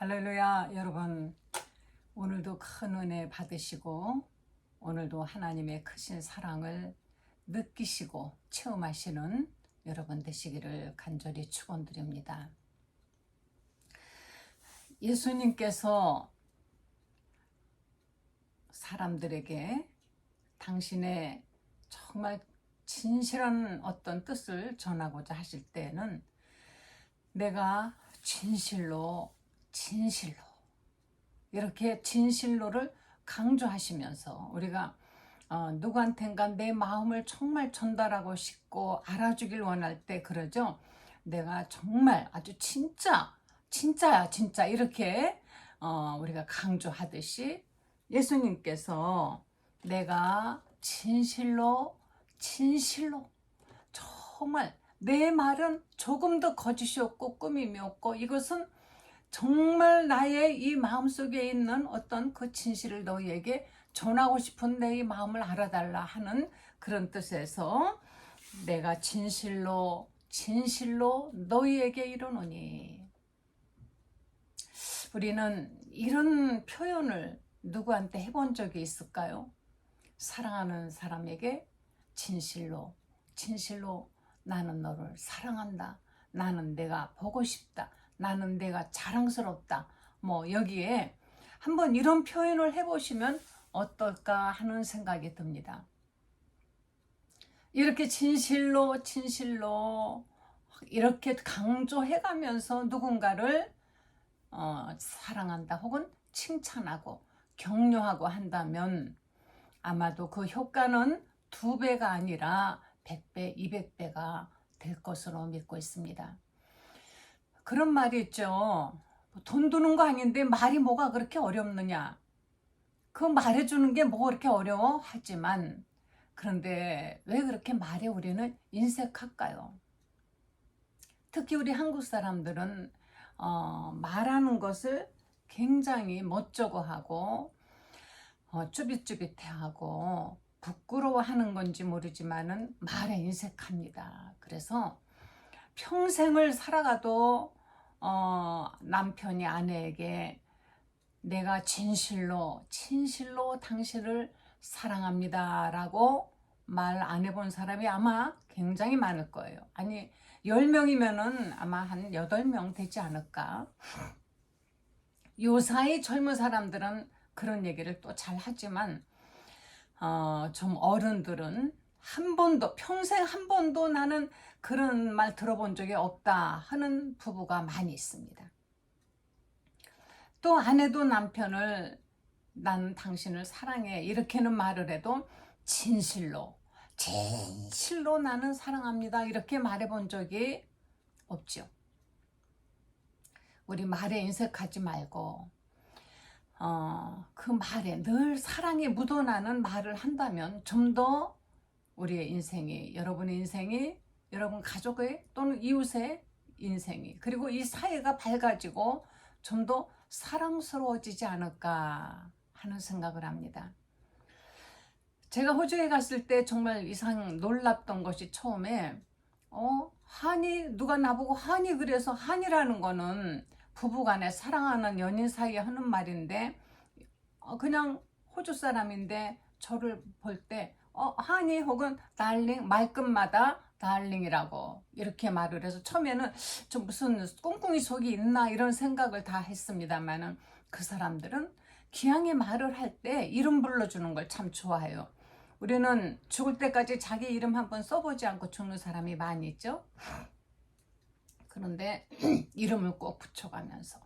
할렐루야. 여러분, 오늘도 큰 은혜 받으시고 오늘도 하나님의 크신 사랑을 느끼시고 체험하시는 여러분 되시기를 간절히 축원드립니다. 예수님께서 사람들에게 당신의 정말 진실한 어떤 뜻을 전하고자 하실 때에는 내가 진실로 이렇게 진실로를 강조하시면서 우리가 누구한텐가 내 마음을 정말 전달하고 싶고 알아주길 원할 때 그러죠. 내가 정말 아주 진짜야 진짜 이렇게 우리가 강조하듯이 예수님께서 내가 진실로 정말 내 말은 조금도 거짓이 없고 꾸밈이 없고 이것은 정말 나의 이 마음속에 있는 어떤 그 진실을 너희에게 전하고 싶은 내 이 마음을 알아달라 하는 그런 뜻에서 내가 진실로 너희에게 이르노니. 우리는 이런 표현을 누구한테 해본 적이 있을까요? 사랑하는 사람에게 진실로 나는 너를 사랑한다. 나는 내가 보고 싶다. 나는 내가 자랑스럽다. 여기에 한번 이런 표현을 해보시면 어떨까 하는 생각이 듭니다. 이렇게 진실로 이렇게 강조해가면서 누군가를 사랑한다 혹은 칭찬하고 격려하고 한다면 아마도 그 효과는 2배가 아니라 100배, 200배가 될 것으로 믿고 있습니다. 그런 말이 있죠. 돈 드는 거 아닌데 말이 뭐가 그렇게 어렵느냐. 그 말해주는 게 뭐 그렇게 어려워? 하지만 그런데 왜 그렇게 말에 우리는 인색할까요? 특히 우리 한국 사람들은 말하는 것을 굉장히 멋쩍어하고 쭈빗쭈빗해하고 부끄러워하는 건지 모르지만은 말에 인색합니다. 그래서 평생을 살아가도 남편이 아내에게 내가 진실로 당신을 사랑합니다 라고 말 안 해본 사람이 아마 굉장히 많을 거예요. 아니 10명이면은 아마 한 8명 되지 않을까. 요사이 젊은 사람들은 그런 얘기를 또 잘 하지만 좀 어른들은 평생 한 번도 나는 그런 말 들어본 적이 없다 하는 부부가 많이 있습니다. 또 아내도 남편을 난 당신을 사랑해 이렇게는 말을 해도 진실로 나는 사랑합니다 이렇게 말해본 적이 없죠. 우리 말에 인색하지 말고 그 말에 늘 사랑이 묻어나는 말을 한다면 좀 더 우리의 인생이, 여러분의 인생이, 여러분 가족의 또는 이웃의 인생이, 그리고 이 사회가 밝아지고 좀 더 사랑스러워지지 않을까 하는 생각을 합니다. 제가 호주에 갔을 때 정말 이상 놀랍던 것이 처음에 누가 나보고 한이 그래서 한이라는 거는 부부간에 사랑하는 연인 사이에 하는 말인데 그냥 호주 사람인데 저를 볼 때 하니 혹은 달링 말끝마다 달링이라고 이렇게 말을 해서 처음에는 좀 무슨 꿍꿍이 속이 있나 이런 생각을 다 했습니다만은 그 사람들은 기왕에 말을 할 때 이름 불러주는 걸 참 좋아해요. 우리는 죽을 때까지 자기 이름 한번 써보지 않고 죽는 사람이 많이 있죠. 그런데 이름을 꼭 붙여가면서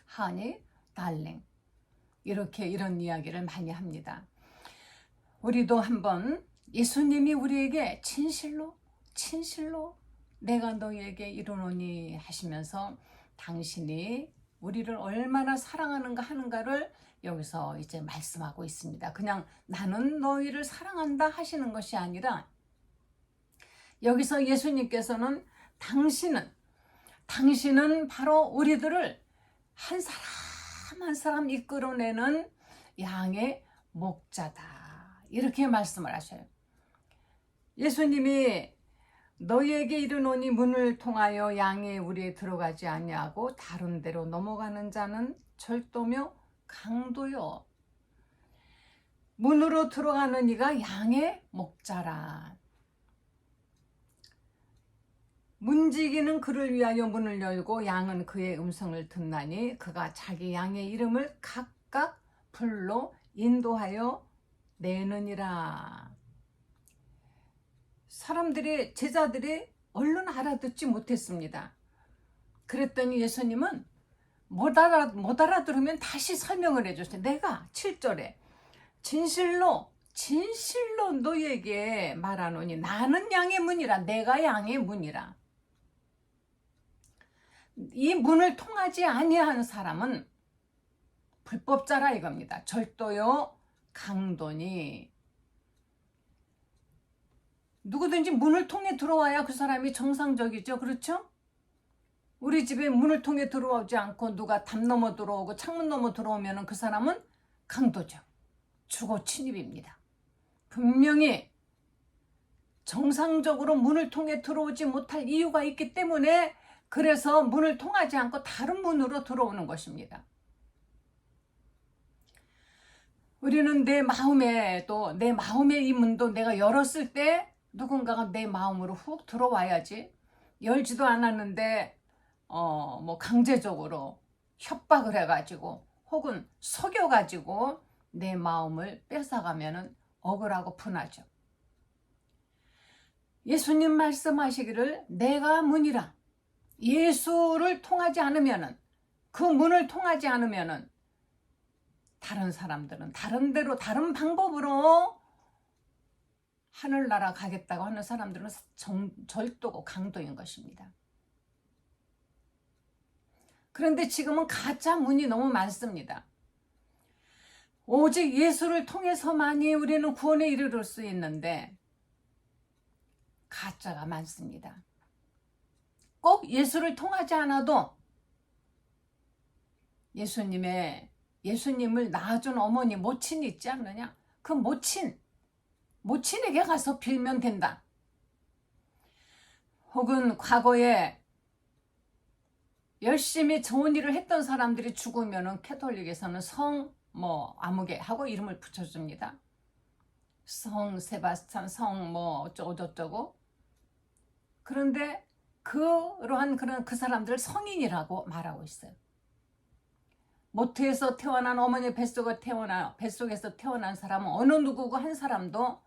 하니, 달링 이렇게 이런 이야기를 많이 합니다. 우리도 한번 예수님이 우리에게 진실로 내가 너희에게 이르노니 하시면서 당신이 우리를 얼마나 사랑하는가 하는가를 여기서 이제 말씀하고 있습니다. 그냥 나는 너희를 사랑한다 하시는 것이 아니라 여기서 예수님께서는 당신은 바로 우리들을 한 사람 이끌어내는 양의 목자다 이렇게 말씀을 하셔요. 예수님이 너희에게 이르노니 문을 통하여 양의 우리에 들어가지 아니하고 다른 데로 넘어가는 자는 절도며 강도요. 문으로 들어가는 이가 양의 목자라. 문지기는 그를 위하여 문을 열고 양은 그의 음성을 듣나니 그가 자기 양의 이름을 각각 불로 인도하여 내느니라. 사람들이, 제자들이 얼른 알아듣지 못했습니다. 그랬더니 예수님은 못 알아들으면 다시 설명을 해줬어요. 내가 7절에 진실로 너희에게 말하노니 나는 양의 문이라. 내가 양의 문이라. 이 문을 통하지 아니한 사람은 불법자라 이겁니다. 절도요 강도니. 누구든지 문을 통해 들어와야 그 사람이 정상적이죠. 그렇죠? 우리 집에 문을 통해 들어오지 않고 누가 담 넘어 들어오고 창문 넘어 들어오면 그 사람은 강도죠. 주거 침입입니다. 분명히 정상적으로 문을 통해 들어오지 못할 이유가 있기 때문에 그래서 문을 통하지 않고 다른 문으로 들어오는 것입니다. 우리는 내 마음의 이 문도 내가 열었을 때 누군가가 내 마음으로 훅 들어와야지. 열지도 않았는데 뭐 강제적으로 협박을 해가지고 혹은 속여가지고 내 마음을 뺏어가면은 억울하고 분하죠. 예수님 말씀하시기를 내가 문이라. 예수를 통하지 않으면은, 그 문을 통하지 않으면은 다른 사람들은 다른 데로 다른 방법으로 하늘나라 가겠다고 하는 사람들은 절도고 강도인 것입니다. 그런데 지금은 가짜 문이 너무 많습니다. 오직 예수를 통해서만이 우리는 구원에 이르를 수 있는데 가짜가 많습니다. 꼭 예수를 통하지 않아도 예수님을 낳아준 어머니 모친이 있지 않느냐? 그 모친에게 가서 빌면 된다. 혹은 과거에 열심히 좋은 일을 했던 사람들이 죽으면은 캐톨릭에서는 아무개 하고 이름을 붙여줍니다. 성 세바스찬, 어쩌고저쩌고. 그런데 그러한 그 사람들을 성인이라고 말하고 있어요. 모태에서 태어난 어머니 뱃속에서 태어난 사람은 어느 누구고 한 사람도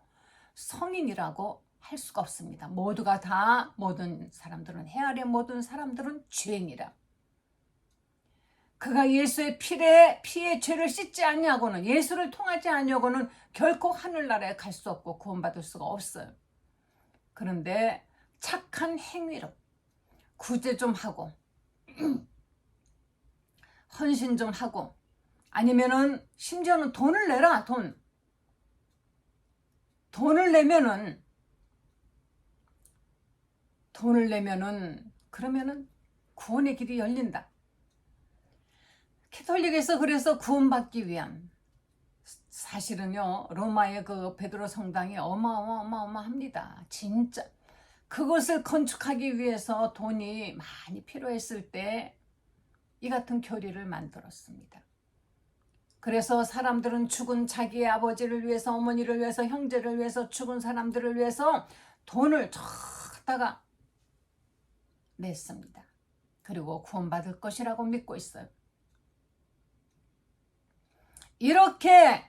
성인이라고 할 수가 없습니다. 모든 사람들은, 헤아려 모든 사람들은 죄인이라. 그가 예수의 피에 죄를 씻지 아니하고는, 예수를 통하지 아니하고는 결코 하늘나라에 갈 수 없고 구원받을 수가 없어요. 그런데 착한 행위로 구제 좀 하고 헌신 좀 하고, 아니면은 심지어는 돈을 내라. 돈을 내면은 그러면은 구원의 길이 열린다. 캐톨릭에서 그래서 구원받기 위한, 사실은요 로마의 그 베드로 성당이 어마어마합니다. 진짜 그것을 건축하기 위해서 돈이 많이 필요했을 때 이 같은 교리를 만들었습니다. 그래서 사람들은 죽은 자기의 아버지를 위해서, 어머니를 위해서, 형제를 위해서, 죽은 사람들을 위해서 돈을 갖다가 냈습니다. 그리고 구원받을 것이라고 믿고 있어요. 이렇게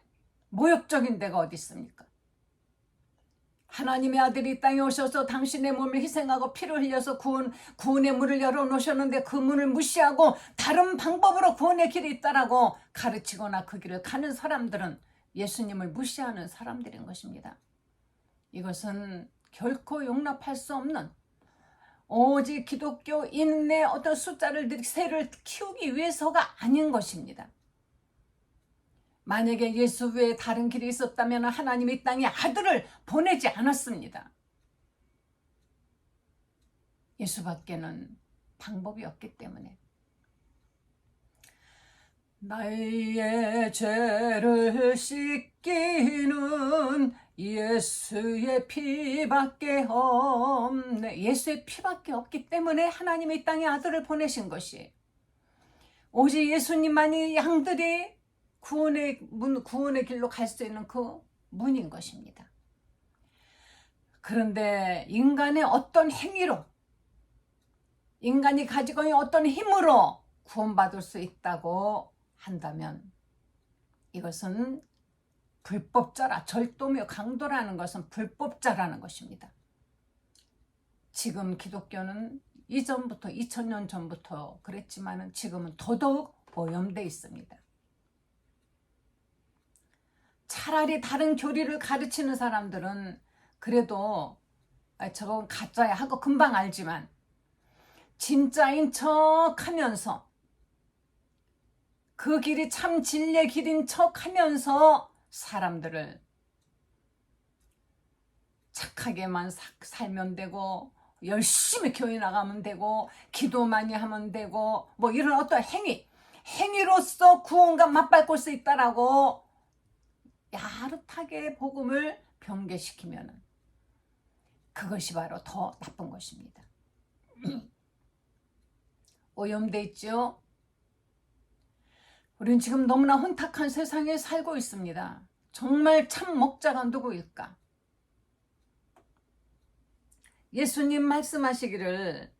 모욕적인 데가 어디 있습니까? 하나님의 아들이 이 땅에 오셔서 당신의 몸을 희생하고 피를 흘려서 구원의 문을 열어놓으셨는데 그 문을 무시하고 다른 방법으로 구원의 길이 있다라고 가르치거나 그 길을 가는 사람들은 예수님을 무시하는 사람들인 것입니다. 이것은 결코 용납할 수 없는, 오직 기독교인의 어떤 세를 키우기 위해서가 아닌 것입니다. 만약에 예수 외에 다른 길이 있었다면 하나님이 이 땅에 아들을 보내지 않았습니다. 예수밖에는 방법이 없기 때문에. 나의 죄를 씻기는 예수의 피밖에 없네. 예수의 피밖에 없기 때문에 하나님이 이 땅에 아들을 보내신 것이, 오직 예수님만이 양들이 구원의 문, 구원의 길로 갈 수 있는 그 문인 것입니다. 그런데 인간의 어떤 행위로, 인간이 가지고 있는 어떤 힘으로 구원받을 수 있다고 한다면 이것은 불법자라, 절도며 강도라는 것은 불법자라는 것입니다. 지금 기독교는 이전부터 2000년 전부터 그랬지만 지금은 더더욱 오염되어 있습니다. 차라리 다른 교리를 가르치는 사람들은 그래도 저건 가짜야 하고 금방 알지만, 진짜인 척 하면서, 그 길이 참 진리의 길인 척 하면서 사람들을 착하게만 살면 되고, 열심히 교회 나가면 되고, 기도 많이 하면 되고, 뭐 이런 어떤 행위로서 구원과 맞바꿀 수 있다라고 야릇하게 복음을 변개시키면 그것이 바로 더 나쁜 것입니다. 오염돼 있죠. 우리는 지금 너무나 혼탁한 세상에 살고 있습니다. 정말 참 목자가 누구일까? 예수님 말씀하시기를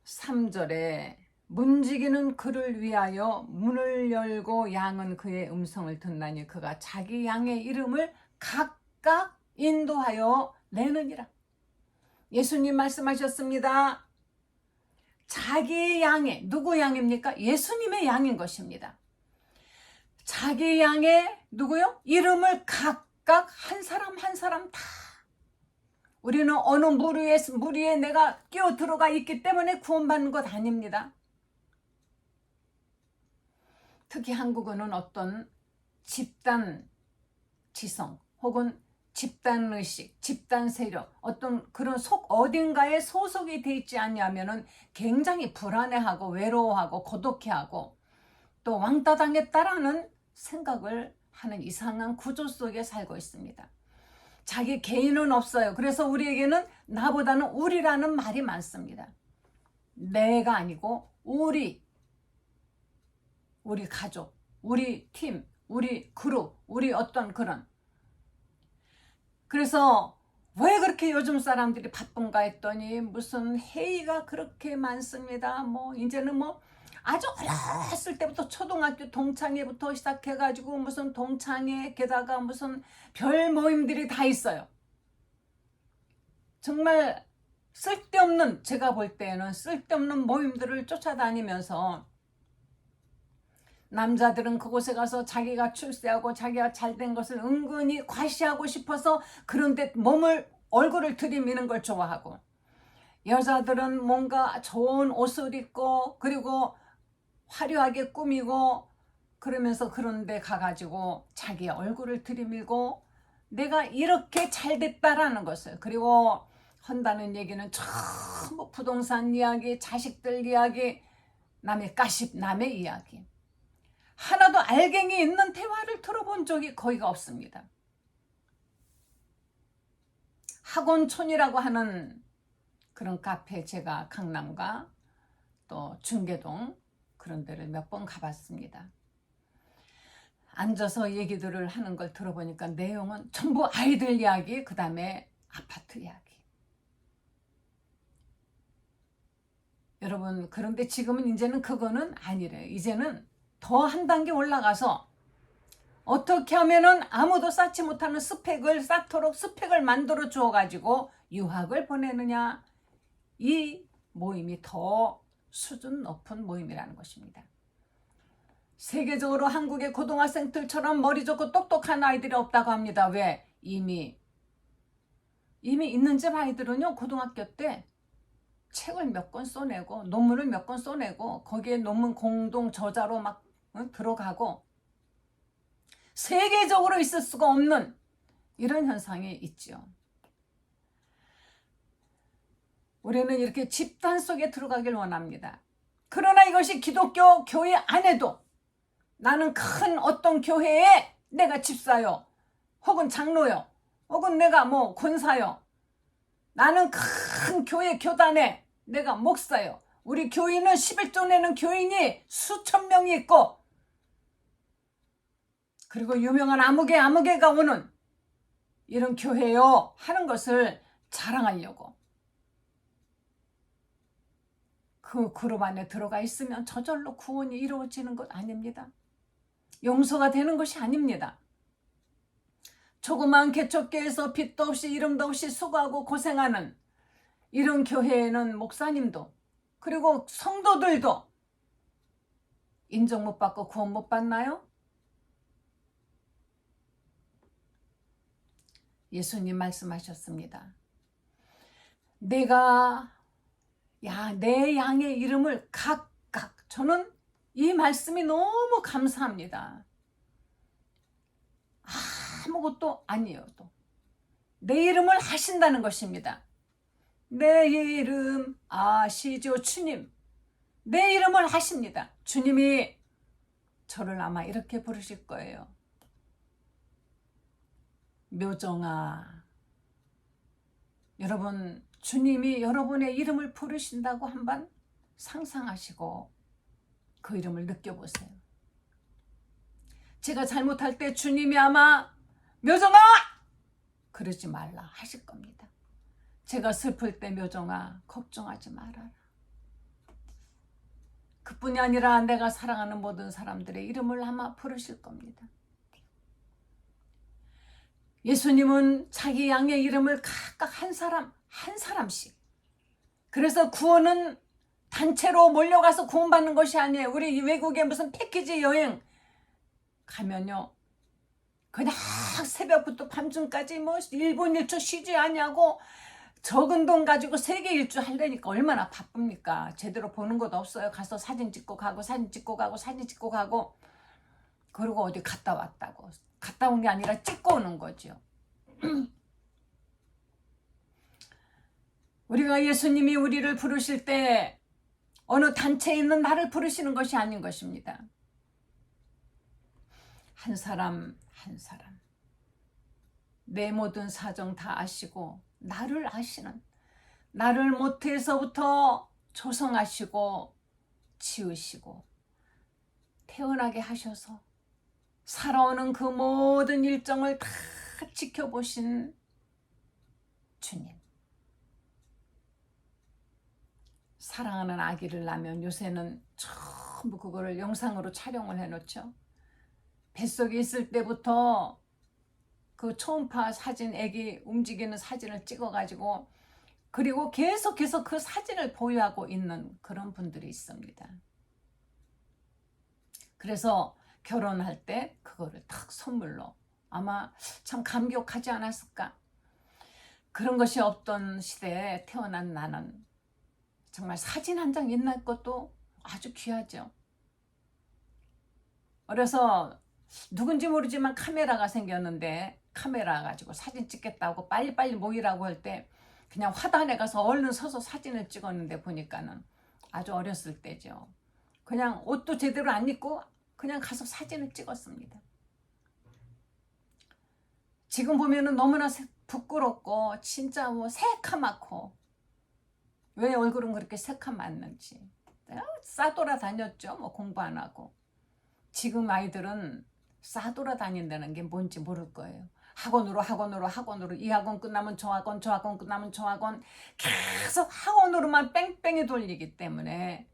3절에 문지기는 그를 위하여 문을 열고 양은 그의 음성을 듣나니 그가 자기 양의 이름을 각각 인도하여 내느니라. 예수님 말씀하셨습니다. 자기 양의, 누구 양입니까? 예수님의 양인 것입니다. 자기 양의 누구요? 이름을 각각 한 사람 한 사람 다. 우리는 어느 무리에 내가 끼어 들어가 있기 때문에 구원받는 것 아닙니다. 특히 한국은 어떤 집단 지성 혹은 집단 의식, 집단 세력, 어떤 그런 어딘가에 소속이 돼 있지 않냐면은 굉장히 불안해하고 외로워하고 고독해하고 또 왕따 당했다라는 생각을 하는 이상한 구조 속에 살고 있습니다. 자기 개인은 없어요. 그래서 우리에게는 나보다는 우리라는 말이 많습니다. 내가 아니고 우리 가족, 우리 팀, 우리 그룹, 우리 어떤 그런. 그래서 왜 그렇게 요즘 사람들이 바쁜가 했더니 무슨 회의가 그렇게 많습니다. 뭐 이제는 뭐 아주 어렸을 때부터 초등학교 동창회부터 시작해가지고 무슨 동창회, 게다가 무슨 별 모임들이 다 있어요. 정말 쓸데없는, 제가 볼 때는 쓸데없는 모임들을 쫓아다니면서 남자들은 그곳에 가서 자기가 출세하고 자기가 잘된 것을 은근히 과시하고 싶어서 그런데 얼굴을 들이미는 걸 좋아하고, 여자들은 뭔가 좋은 옷을 입고 그리고 화려하게 꾸미고 그러면서 그런데 가가지고 자기 얼굴을 들이밀고 내가 이렇게 잘됐다라는 것을, 그리고 한다는 얘기는 전부 부동산 이야기, 자식들 이야기, 남의 가십, 남의 이야기. 하나도 알갱이 있는 대화를 들어본 적이 거의가 없습니다. 학원촌이라고 하는 그런 카페, 제가 강남과 또 중계동 그런 데를 몇 번 가봤습니다. 앉아서 얘기들을 하는 걸 들어보니까 내용은 전부 아이들 이야기, 그 다음에 아파트 이야기. 여러분, 그런데 지금은 이제는 그거는 아니래요. 이제는 더 한 단계 올라가서 어떻게 하면은 아무도 쌓지 못하는 쌓도록 스펙을 만들어 주어가지고 유학을 보내느냐, 이 모임이 더 수준 높은 모임이라는 것입니다. 세계적으로 한국의 고등학생들처럼 머리 좋고 똑똑한 아이들이 없다고 합니다. 왜? 이미 있는 집 아이들은요, 고등학교 때 책을 몇 권 써내고 논문을 몇 권 써내고 거기에 논문 공동 저자로 막 들어가고, 세계적으로 있을 수가 없는 이런 현상이 있죠. 우리는 이렇게 집단 속에 들어가길 원합니다. 그러나 이것이 기독교 교회 안에도 나는 큰 어떤 교회에 내가 집사요, 혹은 장로요, 혹은 내가 뭐 권사요, 나는 큰 교회 교단에 내가 목사요. 우리 교인은 11조 내는 교인이 수천 명이 있고, 그리고 유명한 아무개가 오는 이런 교회요 하는 것을 자랑하려고 그 그룹 안에 들어가 있으면 저절로 구원이 이루어지는 것 아닙니다. 용서가 되는 것이 아닙니다. 조그만 개척교회에서 빛도 없이 이름도 없이 수고하고 고생하는 이런 교회에는 목사님도 그리고 성도들도 인정 못 받고 구원 못 받나요? 예수님 말씀하셨습니다. 내가 내 양의 이름을 각각, 저는 이 말씀이 너무 감사합니다. 아무것도 아니에요. 또 내 이름을 하신다는 것입니다. 내 이름 아시죠 주님? 내 이름을 하십니다. 주님이 저를 아마 이렇게 부르실 거예요. 묘정아. 여러분, 주님이 여러분의 이름을 부르신다고 한번 상상하시고 그 이름을 느껴보세요. 제가 잘못할 때 주님이 아마 묘정아! 그러지 말라 하실 겁니다. 제가 슬플 때 묘정아 걱정하지 말아라. 그뿐이 아니라 내가 사랑하는 모든 사람들의 이름을 아마 부르실 겁니다. 예수님은 자기 양의 이름을 각각 한 사람씩. 그래서 구원은 단체로 몰려가서 구원받는 것이 아니에요. 우리 외국에 무슨 패키지 여행 가면요, 그냥 새벽부터 밤중까지 뭐 1분 1초 쉬지 않냐고 적은 돈 가지고 세계 일주 하려니까 얼마나 바쁩니까? 제대로 보는 것도 없어요. 가서 사진 찍고 가고 사진 찍고 가고 사진 찍고 가고, 그리고 어디 갔다 왔다고. 갔다 온 게 아니라 찍고 오는 거죠. 우리가 예수님이 우리를 부르실 때 어느 단체에 있는 나를 부르시는 것이 아닌 것입니다. 한 사람 한 사람 내 모든 사정 다 아시고 나를 아시는, 나를 모태에서부터 조성하시고 지으시고 태어나게 하셔서 살아오는 그 모든 일정을 다 지켜보신 주님. 사랑하는 아기를 낳으면 요새는 전부 그거를 영상으로 촬영을 해놓죠. 뱃속에 있을 때부터 그 초음파 사진, 아기 움직이는 사진을 찍어가지고, 그리고 계속해서 그 사진을 보유하고 있는 그런 분들이 있습니다. 그래서 결혼할 때 그거를 딱 선물로, 아마 참 감격하지 않았을까. 그런 것이 없던 시대에 태어난 나는 정말 사진 한 장 있는 것도 아주 귀하죠. 어려서 누군지 모르지만 카메라가 생겼는데, 카메라 가지고 사진 찍겠다고 빨리빨리 모이라고 할 때 그냥 화단에 가서 얼른 서서 사진을 찍었는데, 보니까는 아주 어렸을 때죠. 그냥 옷도 제대로 안 입고 그냥 가서 사진을 찍었습니다. 지금 보면은 너무나 부끄럽고 진짜 뭐 새카맣고, 왜 얼굴은 그렇게 새카맣는지. 싸돌아 다녔죠. 뭐 공부 안 하고. 지금 아이들은 싸돌아 다닌다는 게 뭔지 모를 거예요. 학원으로 이 학원 끝나면 저 학원, 저 학원 끝나면 저 학원, 계속 학원으로만 뺑뺑이 돌리기 때문에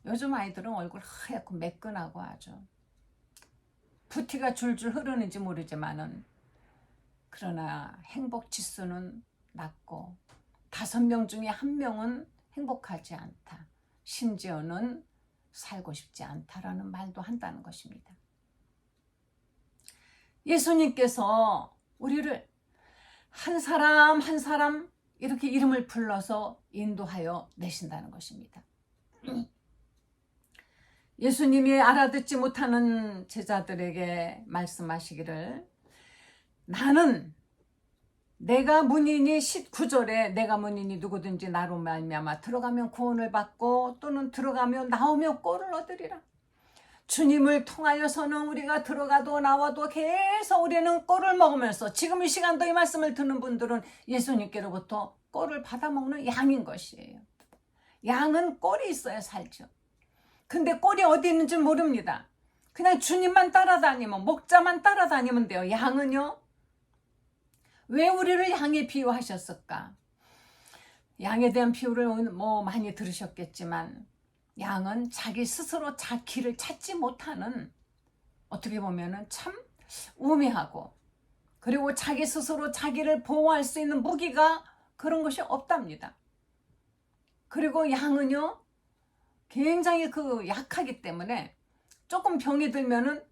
요즘 아이들은 얼굴 하얗고 매끈하고 아주 부티가 줄줄 흐르는지 모르지만은, 그러나 행복 지수는 낮고 5명 중에 1명은 행복하지 않다. 심지어는 살고 싶지 않다라는 말도 한다는 것입니다. 예수님께서 우리를 한 사람 한 사람 이렇게 이름을 불러서 인도하여 내신다는 것입니다. 예수님이 알아듣지 못하는 제자들에게 말씀하시기를, 나는 내가 문이니 19절에 내가 문이니 누구든지 나로 말미암아 들어가면 구원을 받고 또는 들어가면 나오며 꼴을 얻으리라. 주님을 통하여서는 우리가 들어가도 나와도 계속 우리는 꼴을 먹으면서, 지금 이 시간도 이 말씀을 듣는 분들은 예수님께로부터 꼴을 받아먹는 양인 것이에요. 양은 꼴이 있어야 살죠. 근데 꼴이 어디 있는지 모릅니다. 그냥 주님만 따라다니면, 목자만 따라다니면 돼요. 양은요? 왜 우리를 양에 비유하셨을까? 양에 대한 비유를 많이 들으셨겠지만, 양은 자기 스스로 길을 찾지 못하는, 어떻게 보면은 참 우매하고, 그리고 자기 스스로 자기를 보호할 수 있는 무기가 그런 것이 없답니다. 그리고 양은요, 굉장히 약하기 때문에 조금 병이 들면은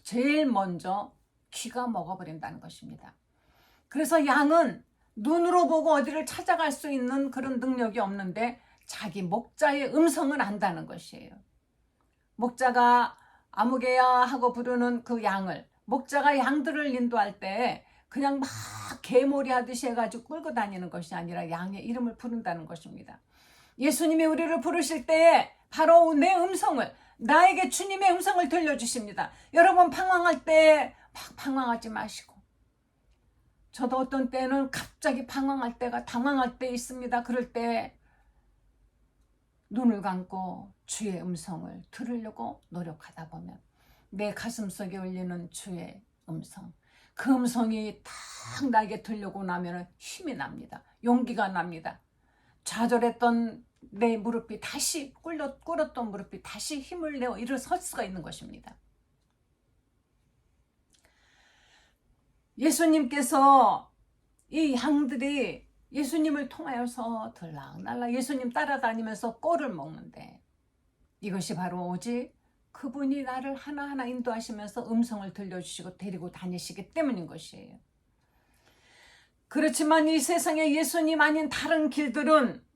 제일 먼저 쥐가 먹어버린다는 것입니다. 그래서 양은 눈으로 보고 어디를 찾아갈 수 있는 그런 능력이 없는데 자기 목자의 음성을 안다는 것이에요. 목자가 아무개야 하고 부르는 그 양을, 목자가 양들을 인도할 때 그냥 막 개몰이 하듯이 해가지고 끌고 다니는 것이 아니라 양의 이름을 부른다는 것입니다. 예수님이 우리를 부르실 때에 바로 내 음성을, 나에게 주님의 음성을 들려주십니다. 여러분 방황할 때 막 방황하지 마시고, 저도 어떤 때는 갑자기 방황할 때가, 당황할 때 있습니다. 그럴 때 눈을 감고 주의 음성을 들으려고 노력하다 보면 내 가슴속에 울리는 주의 음성, 그 음성이 딱 나에게 들려고 나면 힘이 납니다. 용기가 납니다. 좌절했던 내 무릎이 다시, 꿇었던 무릎이 다시 힘을 내어 일어설 수가 있는 것입니다. 예수님께서 이 양들이 예수님을 통하여서 들락날락 예수님 따라다니면서 꼴을 먹는데, 이것이 바로 오직 그분이 나를 하나하나 인도하시면서 음성을 들려주시고 데리고 다니시기 때문인 것이에요. 그렇지만 이 세상에 예수님 아닌 다른 길들은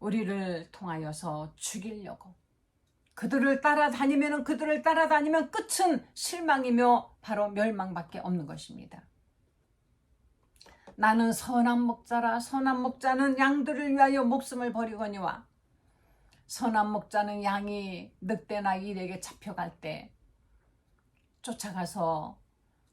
우리를 통하여서 죽이려고, 그들을 따라다니면 끝은 실망이며 바로 멸망밖에 없는 것입니다. 나는 선한 목자라. 선한 목자는 양들을 위하여 목숨을 버리거니와, 선한 목자는 양이 늑대나 일에게 잡혀갈 때 쫓아가서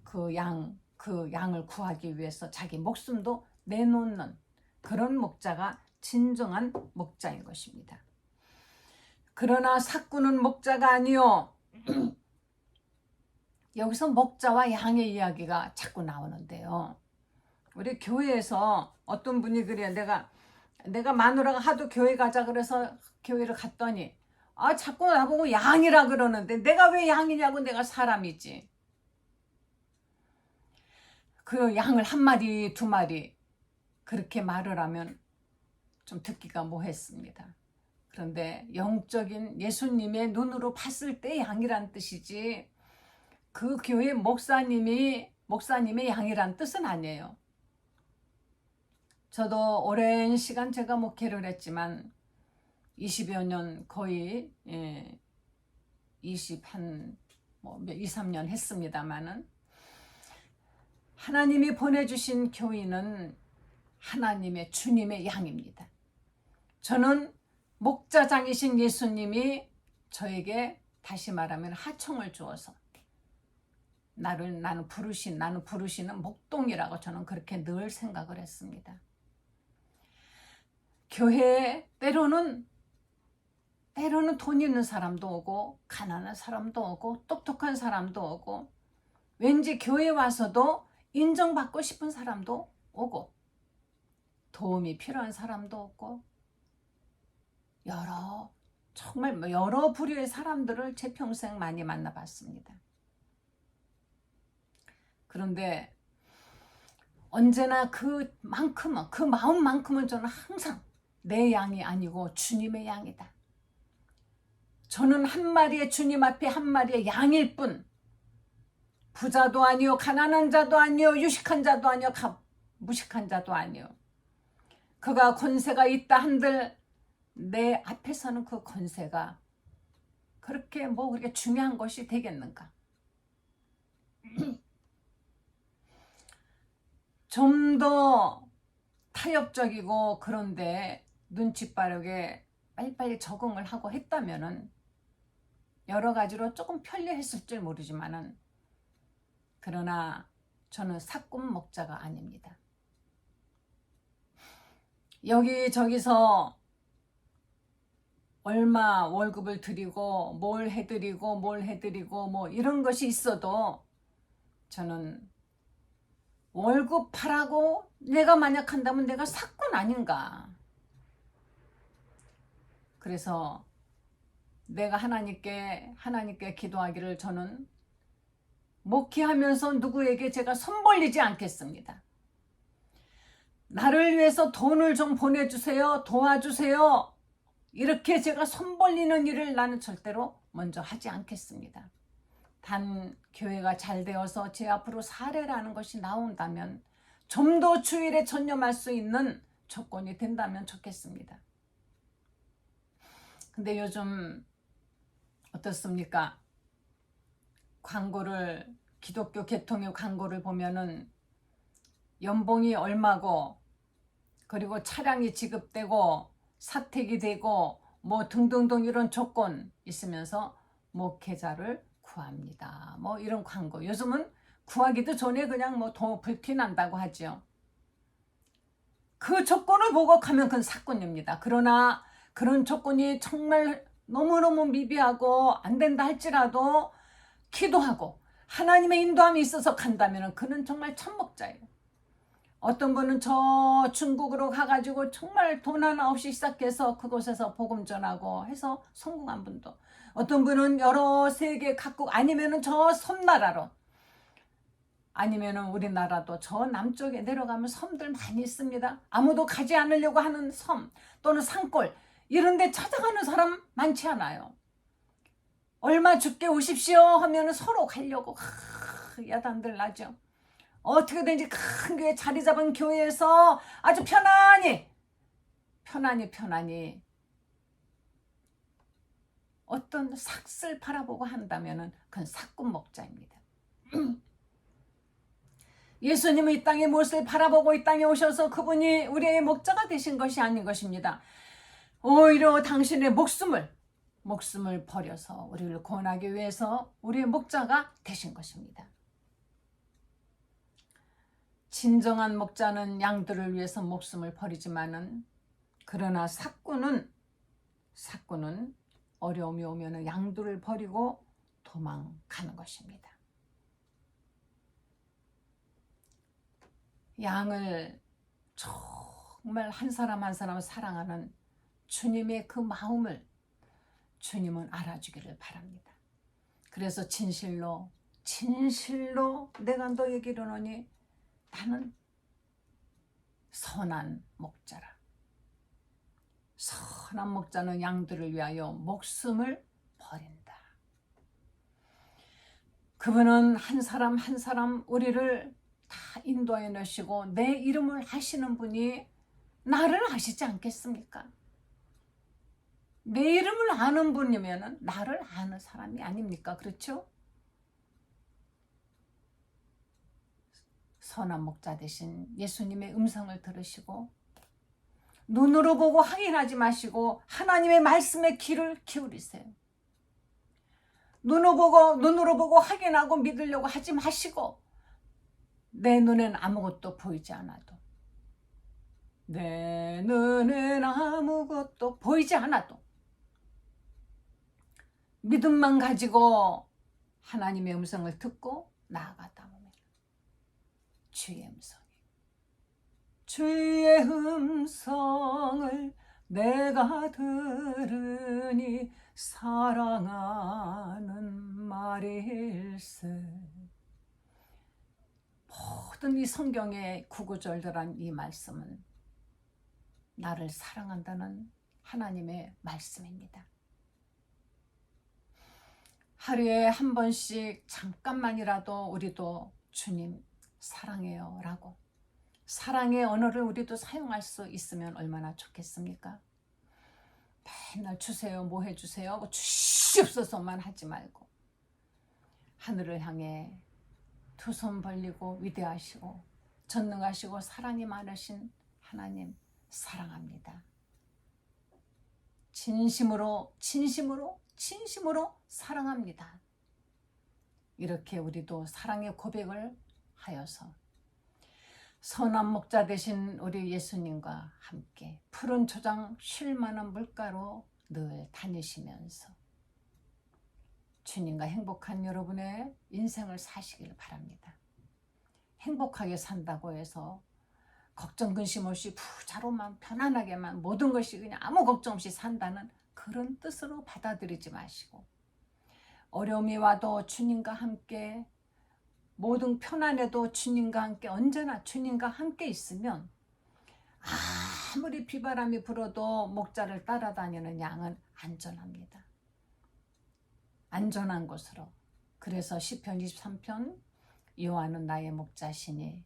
그 양을 구하기 위해서 자기 목숨도 내놓는 그런 목자가 진정한 목자인 것입니다. 그러나 삭구는 목자가 아니요. 여기서 목자와 양의 이야기가 자꾸 나오는데요. 우리 교회에서 어떤 분이 그래요. 내가 마누라가 하도 교회 가자 그래서 교회를 갔더니 자꾸 나보고 양이라 그러는데 내가 왜 양이냐고, 내가 사람이지. 그 양을 한 마리 두 마리 그렇게 말을 하면 좀 듣기가 뭐했습니다. 그런데 영적인 예수님의 눈으로 봤을 때 양이란 뜻이지, 그 교회 목사님의 양이란 뜻은 아니에요. 저도 오랜 시간 제가 목회를 했지만 20여 년, 거의 23년 했습니다마는, 하나님이 보내주신 교인은 하나님의 주님의 양입니다. 저는 목자장이신 예수님이 저에게 다시 말하면 하청을 주어서 나는 부르시는 목동이라고 저는 그렇게 늘 생각을 했습니다. 교회에 때로는 돈 있는 사람도 오고 가난한 사람도 오고 똑똑한 사람도 오고, 왠지 교회에 와서도 인정받고 싶은 사람도 오고, 도움이 필요한 사람도 오고, 정말 여러 부류의 사람들을 제 평생 많이 만나봤습니다. 그런데 언제나 그 마음만큼은 저는 항상 내 양이 아니고 주님의 양이다. 저는 한 마리의 주님 앞에 한 마리의 양일 뿐, 부자도 아니요, 가난한 자도 아니요, 유식한 자도 아니요, 무식한 자도 아니요. 그가 권세가 있다 한들 내 앞에서는 그 권세가 그렇게 그렇게 중요한 것이 되겠는가? 좀 더 타협적이고 그런데 눈치 빠르게 빨리빨리 적응을 하고 했다면은 여러 가지로 조금 편리했을 줄 모르지만은 그러나 저는 사꾼 목자가 아닙니다. 여기저기서 얼마 월급을 드리고 뭘 해드리고 뭐 이런 것이 있어도 저는 월급하라고 내가 만약 한다면 내가 사꾼 아닌가. 그래서 내가 하나님께 기도하기를 저는 목회하면서 누구에게 제가 손 벌리지 않겠습니다. 나를 위해서 돈을 좀 보내주세요. 도와주세요. 이렇게 제가 손 벌리는 일을 나는 절대로 먼저 하지 않겠습니다. 단 교회가 잘 되어서 제 앞으로 사례라는 것이 나온다면 좀 더 주일에 전념할 수 있는 조건이 된다면 좋겠습니다. 근데 요즘 어떻습니까? 광고를, 기독교 계통의 광고를 보면은 연봉이 얼마고 그리고 차량이 지급되고 사택이 되고 뭐 등등등 이런 조건 있으면서 목회자를 구합니다. 뭐 이런 광고. 요즘은 구하기도 전에 그냥 뭐 불티 난다고 하죠. 그 조건을 보고 가면 그건 사건입니다. 그러나 그런 조건이 정말 너무너무 미비하고 안 된다 할지라도 기도하고 하나님의 인도함이 있어서 간다면 그는 정말 천목자예요. 어떤 분은 저 중국으로 가가지고 정말 돈 하나 없이 시작해서 그곳에서 복음 전하고 해서 성공한 분도, 어떤 분은 여러 세계 각국, 아니면은 저 섬나라로, 아니면은 우리나라도 저 남쪽에 내려가면 섬들 많이 있습니다. 아무도 가지 않으려고 하는 섬 또는 산골 이런 데 찾아가는 사람 많지 않아요. 얼마 줄게 오십시오 하면은 서로 가려고 야단들 나죠. 어떻게든지 큰 교회 자리 잡은 교회에서 아주 편안히 어떤 삭슬 바라보고 한다면은 그건 사꾼 목자입니다. 예수님은 이 땅의 무엇을 바라보고 이 땅에 오셔서 그분이 우리의 목자가 되신 것이 아닌 것입니다. 오히려 당신의 목숨을 버려서 우리를 구원하기 위해서 우리의 목자가 되신 것입니다. 진정한 목자는 양들을 위해서 목숨을 버리지만은, 그러나 사꾼은 어려움이 오면은 양들을 버리고 도망가는 것입니다. 양을 정말 한 사람 한 사람 사랑하는 주님의 그 마음을 주님은 알아주기를 바랍니다. 그래서 진실로 내가 너에게 이르노니 나는 선한 목자라. 선한 목자는 양들을 위하여 목숨을 버린다. 그분은 한 사람 한 사람 우리를 다 인도해 넣으시고 내 이름을 아시는 분이 나를 아시지 않겠습니까? 내 이름을 아는 분이면 나를 아는 사람이 아닙니까? 그렇죠? 선한 목자 되신 예수님의 음성을 들으시고 눈으로 보고 확인하지 마시고 하나님의 말씀에 귀를 기울이세요. 눈으로 보고 확인하고 믿으려고 하지 마시고, 내 눈엔 아무것도 보이지 않아도, 내 눈엔 아무것도 보이지 않아도 믿음만 가지고 하나님의 음성을 듣고 나아가다 보면 주의 음성을 내가 들으니 사랑하는 말일세. 모든 이 성경의 구구절절한 이 말씀은 나를 사랑한다는 하나님의 말씀입니다. 하루에 한 번씩 잠깐만이라도 우리도 주님 사랑해요 라고 사랑의 언어를 우리도 사용할 수 있으면 얼마나 좋겠습니까? 맨날 주세요, 뭐 해주세요, 주시옵소서만 하지 말고 하늘을 향해 두 손 벌리고 위대하시고 전능하시고 사랑이 많으신 하나님 사랑합니다. 진심으로 진심으로 사랑합니다. 이렇게 우리도 사랑의 고백을 하여서 선한 목자 되신 우리 예수님과 함께 푸른 초장 쉴 만한 물가로 늘 다니시면서 주님과 행복한 여러분의 인생을 사시길 바랍니다. 행복하게 산다고 해서 걱정 근심 없이 부자로만 편안하게만 모든 것이 그냥 아무 걱정 없이 산다는 그런 뜻으로 받아들이지 마시고, 어려움이 와도 주님과 함께, 모든 편안해도 주님과 함께, 언제나 주님과 함께 있으면 아무리 비바람이 불어도 목자를 따라다니는 양은 안전합니다. 안전한 곳으로. 그래서 시편 23편 여호와는 나의 목자시니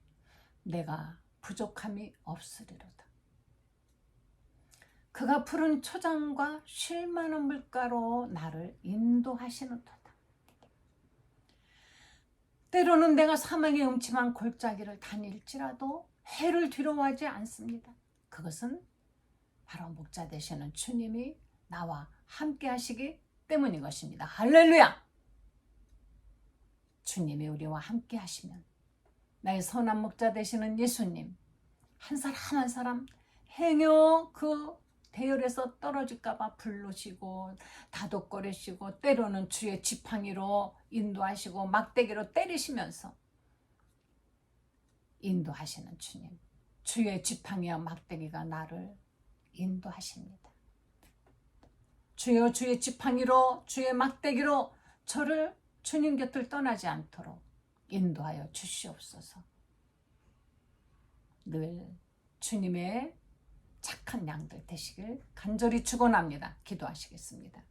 내가 부족함이 없으리로다. 그가 푸른 초장과 쉴 만한 물가로 나를 인도하시는도다. 때로는 내가 사망의 음침한 골짜기를 다닐지라도 해를 두려워하지 않습니다. 그것은 바로 목자 되시는 주님이 나와 함께 하시기 때문인 것입니다. 할렐루야! 주님이 우리와 함께 하시면 나의 선한 목자 되시는 예수님, 한 사람 한 사람 행여 그 대열에서 떨어질까 봐 부르시고 다독거리시고 때로는 주의 지팡이로 인도하시고 막대기로 때리시면서 인도하시는 주님, 주의 지팡이와 막대기가 나를 인도하십니다. 주여, 주의 지팡이로 주의 막대기로 저를 주님 곁을 떠나지 않도록 인도하여 주시옵소서. 늘 주님의 착한 양들 되시길 간절히 축원합니다. 기도하시겠습니다.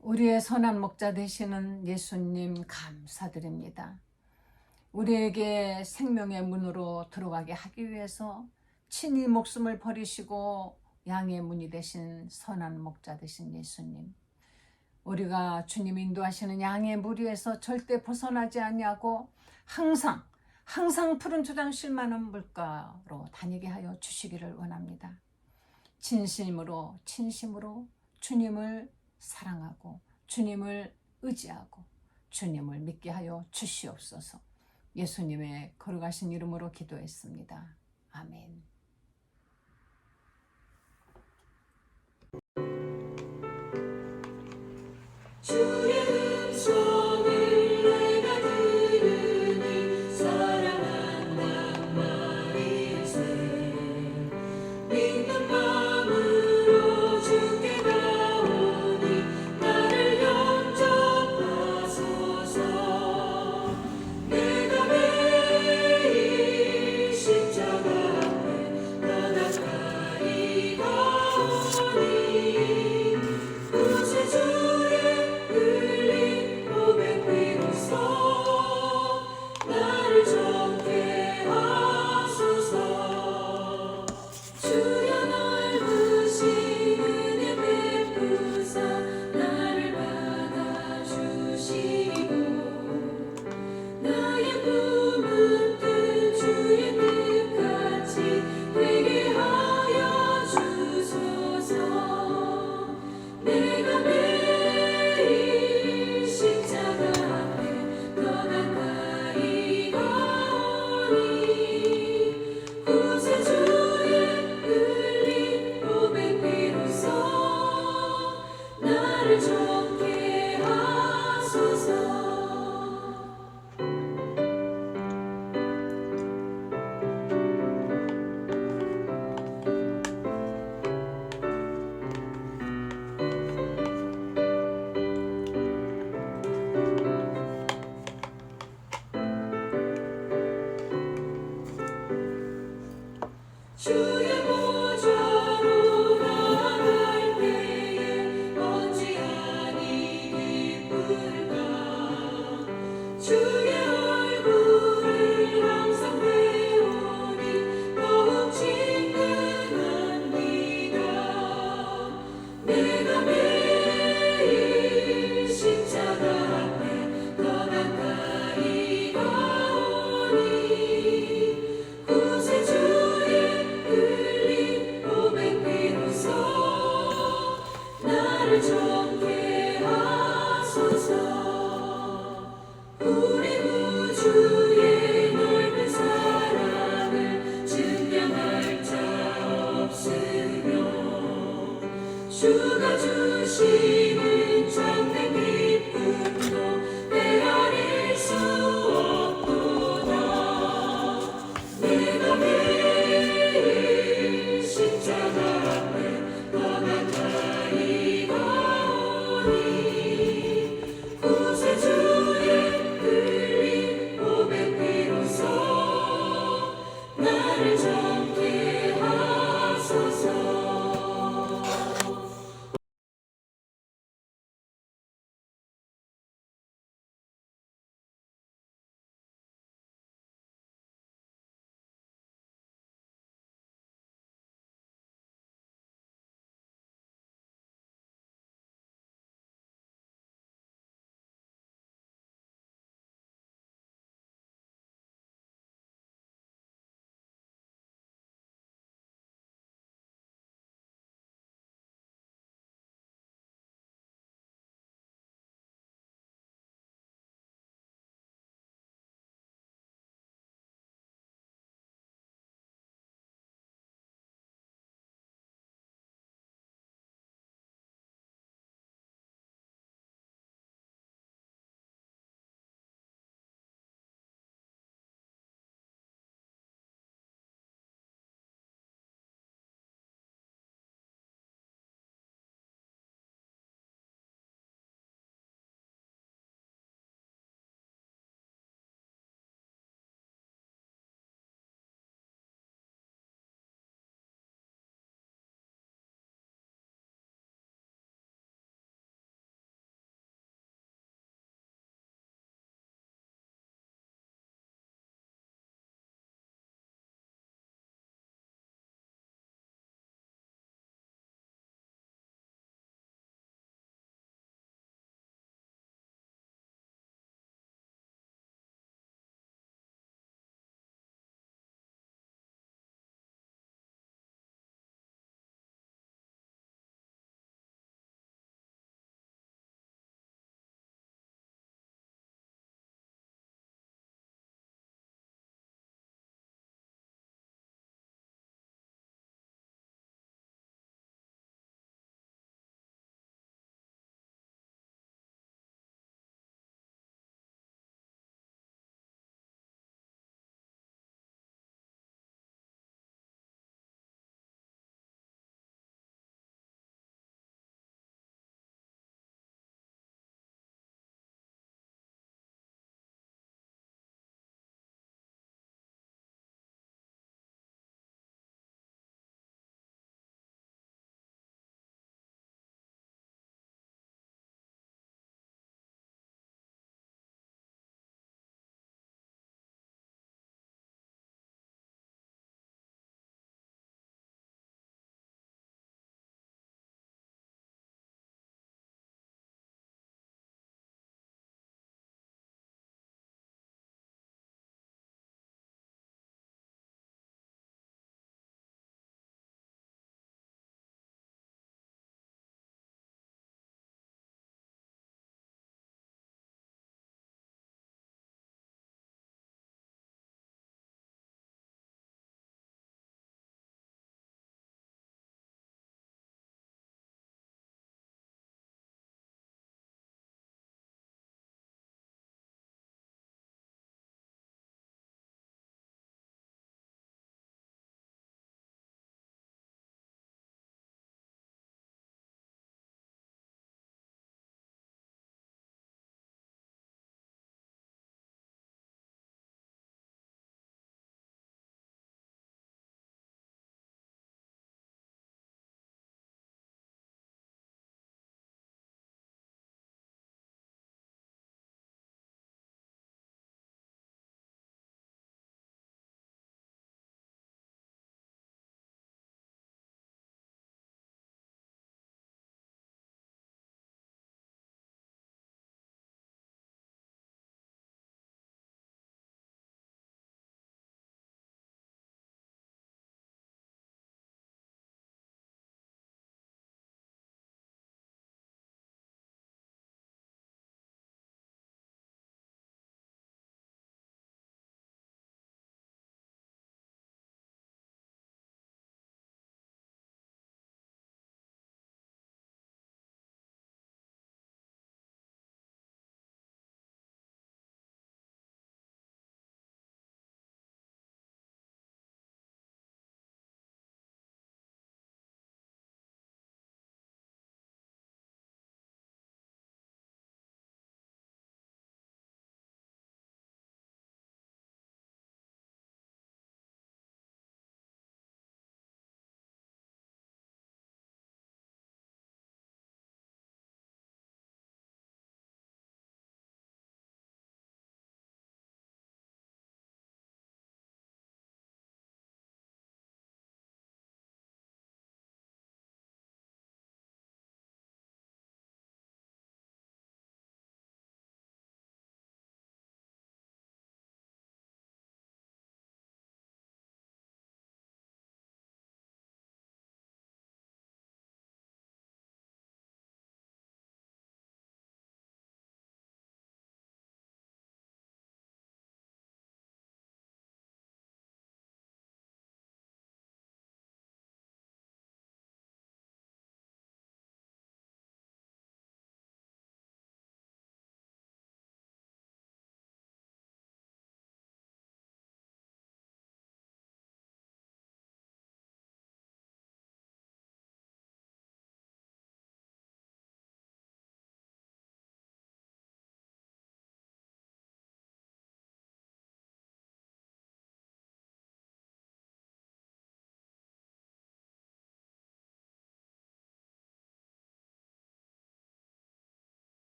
우리의 선한 목자 되시는 예수님 감사드립니다. 우리에게 생명의 문으로 들어가게 하기 위해서 친히 목숨을 버리시고 양의 문이 되신 선한 목자 되신 예수님, 우리가 주님 인도하시는 양의 무리에서 절대 벗어나지 아니하고 항상 푸른 초장 쉴 만한 물가로 다니게 하여 주시기를 원합니다. 진심으로 주님을 사랑하고 주님을 의지하고 주님을 믿게 하여 주시옵소서. 예수님의 거룩하신 이름으로 기도했습니다. 아멘. 주의 음성을 내가 들으니 사랑한단 말일세. 믿는 마음으로 주께 나오니 나를 영접하소서. 내가 매일 십자가 앞에 더 가까이 가오니 구세주의 나를 좋게 하소서. 우리 구주의 넓은 사랑을 증명할 자 없으며 주가 주신